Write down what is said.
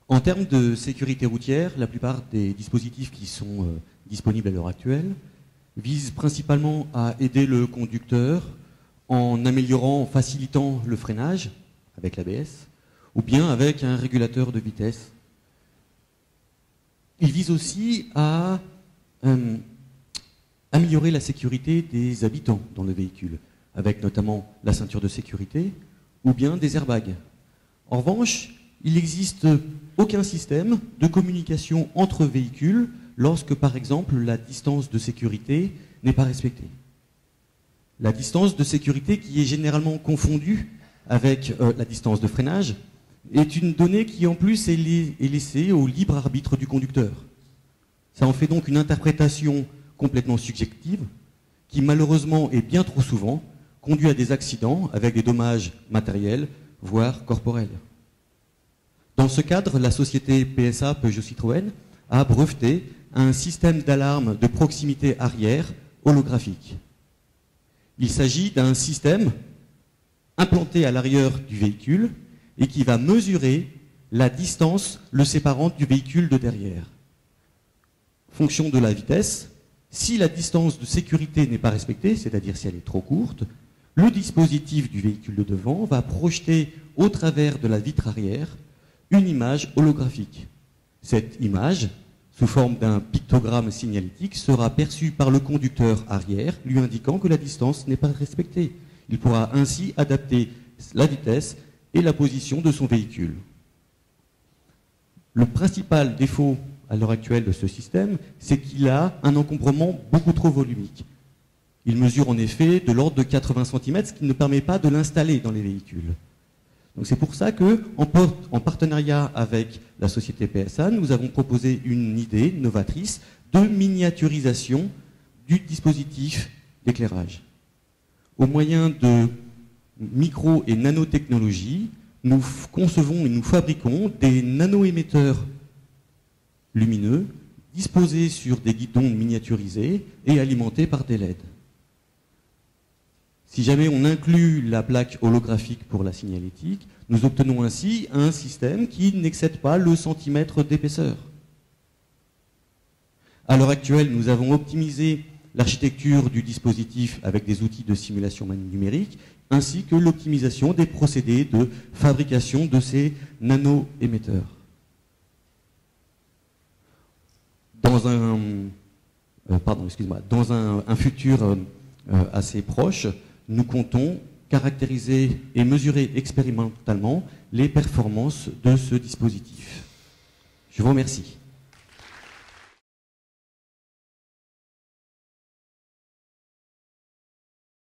En termes de sécurité routière, la plupart des dispositifs qui sont disponibles à l'heure actuelle visent principalement à aider le conducteur en améliorant, en facilitant le freinage avec l'ABS ou bien avec un régulateur de vitesse. Ils visent aussi à améliorer la sécurité des habitants dans le véhicule, avec notamment la ceinture de sécurité ou bien des airbags. En revanche, il n'existe aucun système de communication entre véhicules lorsque, par exemple, la distance de sécurité n'est pas respectée. La distance de sécurité, qui est généralement confondue avec la distance de freinage, est une donnée qui, en plus, est laissée au libre arbitre du conducteur. Ça en fait donc une interprétation complètement subjective, qui malheureusement et bien trop souvent conduit à des accidents avec des dommages matériels, voire corporels. Dans ce cadre, la société PSA Peugeot Citroën a breveté un système d'alarme de proximité arrière holographique. Il s'agit d'un système implanté à l'arrière du véhicule et qui va mesurer la distance le séparant du véhicule de derrière. Fonction de la vitesse, si la distance de sécurité n'est pas respectée, c'est-à-dire si elle est trop courte, le dispositif du véhicule de devant va projeter au travers de la vitre arrière une image holographique. Cette image, sous forme d'un pictogramme signalétique, sera perçue par le conducteur arrière, lui indiquant que la distance n'est pas respectée. Il pourra ainsi adapter la vitesse et la position de son véhicule. Le principal défaut à l'heure actuelle de ce système, c'est qu'il a un encombrement beaucoup trop volumique. Il mesure en effet de l'ordre de 80 cm, ce qui ne permet pas de l'installer dans les véhicules. Donc c'est pour ça qu'en partenariat avec la société PSA, nous avons proposé une idée novatrice de miniaturisation du dispositif d'éclairage. Au moyen de micro- et nanotechnologies, nous concevons et nous fabriquons des nano-émetteurs lumineux disposés sur des guidons miniaturisés et alimentés par des LED. Si jamais on inclut la plaque holographique pour la signalétique, nous obtenons ainsi un système qui n'excède pas le centimètre d'épaisseur. À l'heure actuelle, nous avons optimisé l'architecture du dispositif avec des outils de simulation numérique, ainsi que l'optimisation des procédés de fabrication de ces nano-émetteurs. Dans un futur assez proche, nous comptons caractériser et mesurer expérimentalement les performances de ce dispositif. Je vous remercie.